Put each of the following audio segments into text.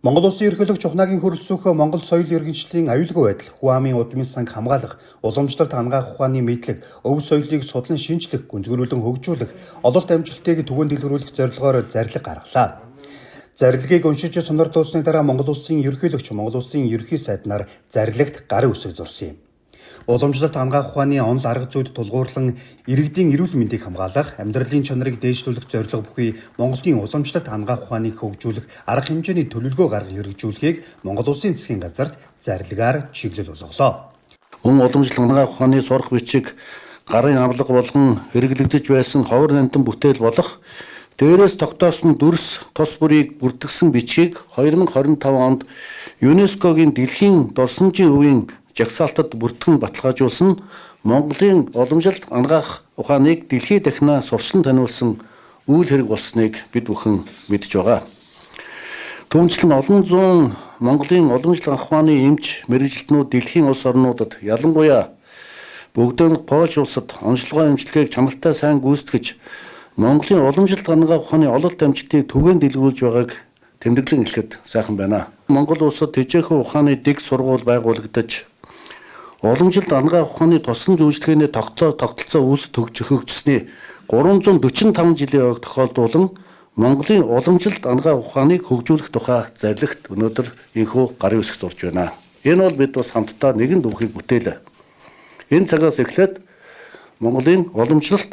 Монгол Улсын ерөнхийлөгч Ухнагийн хөрөлсөөхөө Монгол соёл иргэншлийн аюулгүй байдал, Хуамын удмын санг хамгаалах, уламжлалт хангаах ухааны мэдлэг, өв соёлыг судлан шинжлэх, гүнзгийрүүлэн хөгжүүлэх, ололт амжилтыг түгээн дэлгэрүүлэх зорилгоор зарлиг гаргалаа. Зарилгийг уншиж сонирдуулсны дараа Монгол Улсын ерөнхийлөгч Монгол Улсын ерөнхий сайднаар зарилэгт гарын үсэг зурсан юм. Уламжлалт хангаах ухааны онол арга зүйд тулгуурлан иргэдийн эрүүл мэндийг хамгаалах, амьдралын чанарыг дээшлүүлэх зорилго бүхий Монголын уламжлалт хангаах ухааныг хөгжүүлэх арга хэмжээний төлөвлөгөө гаргах хэрэгжүүлэхийг Монгол Улсын засгийн газарт зарилгаар чиглэл болголоо. Мөн уламжлалт хангаах ухааны сурах бичиг, гарын авлага болгон хэрэглэгдэж байсан ховор нандин бүтээл болох дээрээс тогтоосон дүрс тус бүрийг бүрдгсэн бичгийг 2025 онд ЮНЕСКОгийн дэлхийн дурсамжийн өвийн жагсаалтад бүртгэн баталгаажуулсан Монголын уламжлалт хангаах ухааныг дэлхийд дахина сурчлан таниулсан үйл хэрэг болсныг бид бүхэн мэдж байгаа. Түүнчлэн олон зуун Монголын уламжлалт хангаах ухааны эмч мэргэжилтнүүд дэлхийн улс орнуудад ялангуяа бүгдөө Польш улсад онцлогоо эмчилгээг чанартай сайн гүйцэтгэж Монголын уламжлалт хангаах ухааны ололт амжилтыг түгээн дэлгэрүүлж байгааг тэмдэглэн хэлэхэд сайхан байна. Монгол улсад тэжээхэн ухааны дэг сургууль байгуулагдаж уламжлалт хангаах ухааны тусган зөвшөөрлийн тогтолцоо үүсэж хөгжсөний 345 жилийн ойг тохиолдуулан Монголын уламжлалт хангаах ухааныг хөгжүүлэх тухай зарилэгт өнөөдөр энэхүү гарын үсэг зурж байна. Энэ бол бид бас хамтдаа нэгэн дүүхийг бүтээлээ. Энэ цагаас эхлээд Монголын уламжлалт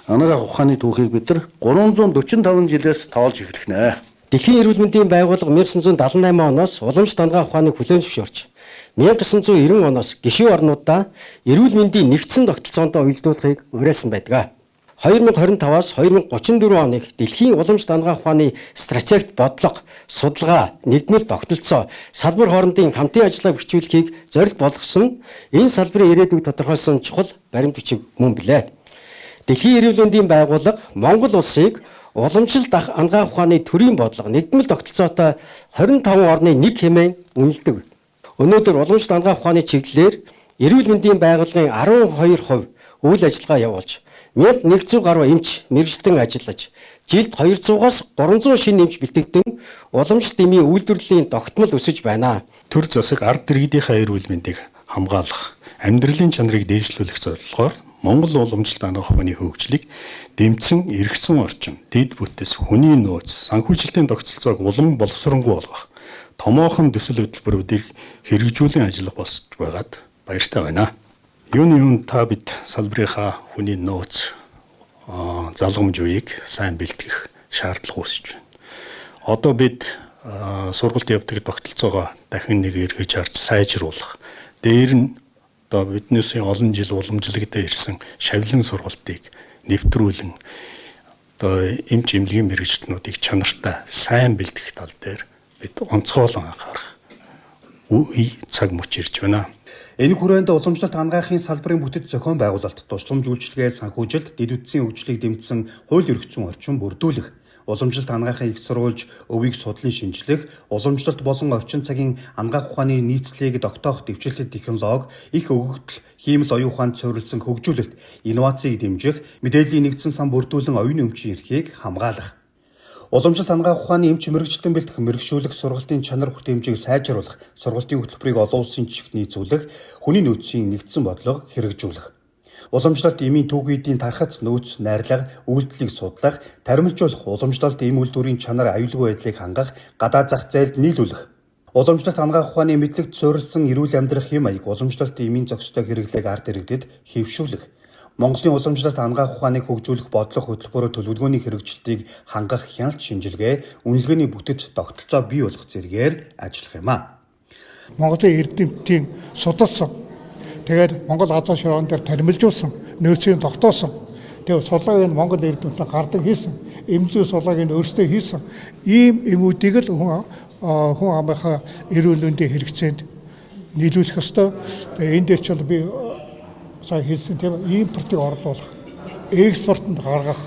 хангаах ухааны түүхийг бид нар 345 жилээс тоолж эхлэх нэ. Дэлхийн эрүүл мэндийн байгууллага 1978 оноос уламжлалт хангаах ухааныг хүлээн зөвшөөрч 1990 оноос гишүүн орнуудаа эрүүл мэндийн нэгдсэн тогтолцоонд уялдуулахыг уриалсан байдаг. 2025-аас 2034 оныг дэлхийн уламжлалт хангаах ухааны стратегт бодлого, судалгаа, нэгдмэл тогтолцоо, салбар хоорондын хамтын ажиллагааг бичүүлэхийг зорилт болгосон энэ салбарын ирээдүйг тодорхойлсон чухал баримт бичиг мөн билээ. Дэлхийн эрүүл мэндийн байгууллага Монгол улсыг уламжлалт хангаах ухааны төрийн бодлого, нэгдмэл тогтолцоотой 25 орны нэг хэмээн үнэлдэг. Өнөөдөр уламжлалт хангаах ухааны чиглэлээр эрүүл мэндийн байгууллагын 12% үйл ажиллагаа явуулж 1100 гаруй эмч мэргэжилтэн ажиллаж жилд 200-аас 300 шинэ эмч бэлтгэгдэн уламжлалт эмийн үйлдвэрлэлийн тогтмол өсөж байна. Төр засаг ард иргэдийнхээ эрүүл мэндийг хамгаалах, амьдралын чанарыг дээшлүүлэх зорилгоор Монгол уламжлалт хангаах ухааны хөгжлийг дэмжсэн эргэцэн орчин, дэд бүтэс, хүний нөөц, санхүүжилтийн тогтолцоог улам боловсронгуй болгох томоохон төсөл хөтөлбөрүүдийг хэрэгжүүлэн ажиллах болж байгаад баяртай байна. Юуны та бид салбарынхаа хүний нөөц залгамж үеийг сайн бэлтгэх шаардлага үүсэж байна. Одоо бид сургалт явдаг тогтолцоогоо дахин нэг эргэж харж сайжруулах. Дээр нь одоо биднээс олон жил уламжлагдаа ирсэн шавлан сургалтыг нэвтрүүлэн одоо эмч эмнэлгийн мэргэжилтнүүдийг чанартай сайн бэлтгэх тал дээр бид онцгойлон анхаарах үе цаг мөч ирж байна. Энэ хүрээнд уламжлалт хангаахын салбарын бүтэц зохион байгуулалт, тусламж үйлчилгээ, санхүүжилт, дэд үтсийн хөгжлийг дэмжсэн хууль эрх зүйн орчин бүрдүүлэх, уламжлалт хангаахын их сурвалж өвийг судлан шинжлэх, уламжлалт болон орчин цагийн хангаах ухааны нийцлийг тогтоох дэвшилтэт технологи, их өгөгдөл, хиймэл оюун ухаанд суурилсан хөгжүүлэлт, инновацийг дэмжих, мэдээллийн нэгдсэн сан бүрдүүлэн оюуны өмчийн эрхийг хамгаалах. Уламжлалт хангаах ухааны эмч мэргэжилтэн бэлтгэх, мэргэшүүлэх, сургалтын чанар хүртээмжийг сайжруулах, сургалтын хөтөлбөрийг олон улсын жишгт нийцүүлэх, хүний нөөцийн нэгдсэн бодлого хэрэгжүүлэх. Уламжлалт эмийн түүхийдийн тархац, нөөц, найрлага, үйлдэлийг судлах, таримлжуулах, уламжлалт эм үйлдвэрийн чанар аюулгүй байдлыг хангах, гадаад зах зээлд нийлүүлэх. Уламжлалт хангаах ухааны мэдлэгт суурилсан эрүүл амьдрах хэм маяг, уламжлалт эмийн зохистой хэрэглээг ард иргэдэд хэвшүүлэх. Монголын уламжлалт хангаах ухааныг хөгжүүлэх бодлого хөтөлбөрөөр төлөвлөгөөний хэрэгжилтийг хангах хяналт шинжилгээ, үнэлгээний бүтэц тогтолцоо бий болгох зэрэгээр ажиллах юм а. Монголын эрдэмтдийн судалсан, тэгээд Монгол газар шороон дээр таримлжуулсан, нөөцийн тогтоосон, тэгээд судалгааг нь Монгол эрдэмтэн гардан хийсэн, эмзүү судалгааг нь өөрсдөө хийсэн, ийм эмүүдийг л хүн амынхаа эрүүл мэндийн хэрэгцээнд нийлүүлэх ёстой. Тэгээд энэ дээр ч би сая хэлсэн тийм импортыг орлуулах, экспортод гаргах,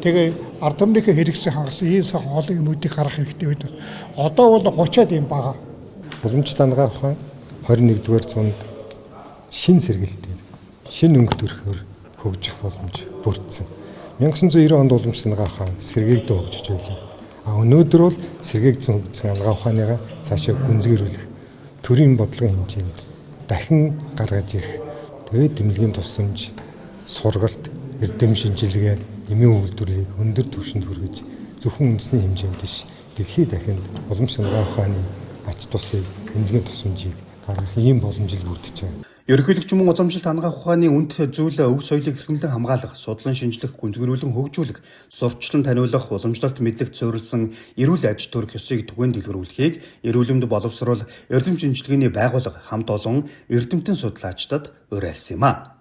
тэгээ ард түмнийхээ хэрэгцээ хангасан ийм сайхан олон юмуудыг гаргах хэрэгтэй байдаг. Одоо бол 30-аад юм байгаа. Уламжлалт хангаах ухаан 21-р зуунд шин сэргэлтээр, шин өнгө төрхөөр хөгжих боломж бүрдсэн. 1990 онд уламжлалт хангаах ухаан сэргээгдэн хөгжиж байлаа. Өнөөдөр бол сэргээг зүүн алгаа ухааныгаа цаашаа гүнзгийрүүлэх төрийн бодлогын хэмжээнд дахин гаргаж ирэх тэгээд эмнэлгийн тусламж, сургалт, эрдэм шинжилгээ, эмийн үйлдвэрлэлийг өндөр түвшинд хүргэж зөвхөн үндэсний хэмжээнд биш дэлхийд дахинд уламжлалт алгаа ухааны ач тусыг эмнэлгийн тусламжийг гаргах ийм боломжил бүрдэж байгаа. Ерөнхийлөгч мөн уламжлалт хангах ухааны үнд зүйл өв соёлыг хэрхэмлэн хамгаалах, судлан шинжлэх, гүнзгийрүүлэн хөгжүүлэх, зурчлан таниулах, уламжлалт мэдлэгт суурилсан эрүүл аж төрөх ёсыг түгээн дэлгэрүүлэхийг эрүүлэмд боловсруул эрдэм шинжилгээний байгууллага хамт олон эрдэмтэн судлаачдад уриалсан юм а.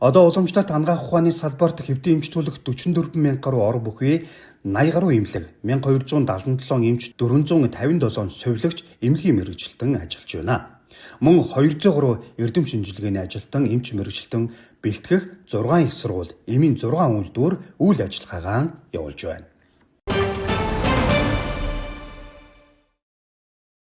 Одоо уламжлалт хангах ухааны салбарт хэвтэн эмчтүүлэх 44 мянга гаруй ор бүхий 80 гаруй эмнэлэг, 1277 эмч, 457 совилогч эмнэлгийн мэргэжилтэн ажиллаж байна. Мөн 200 гаруй эрдэм шинжилгээний ажилтан, эмч мэргэжилтэн бэлтгэх 6 их сургууль, эмийн 6 үйлдвэр үйл ажиллагаагаа явуулж байна.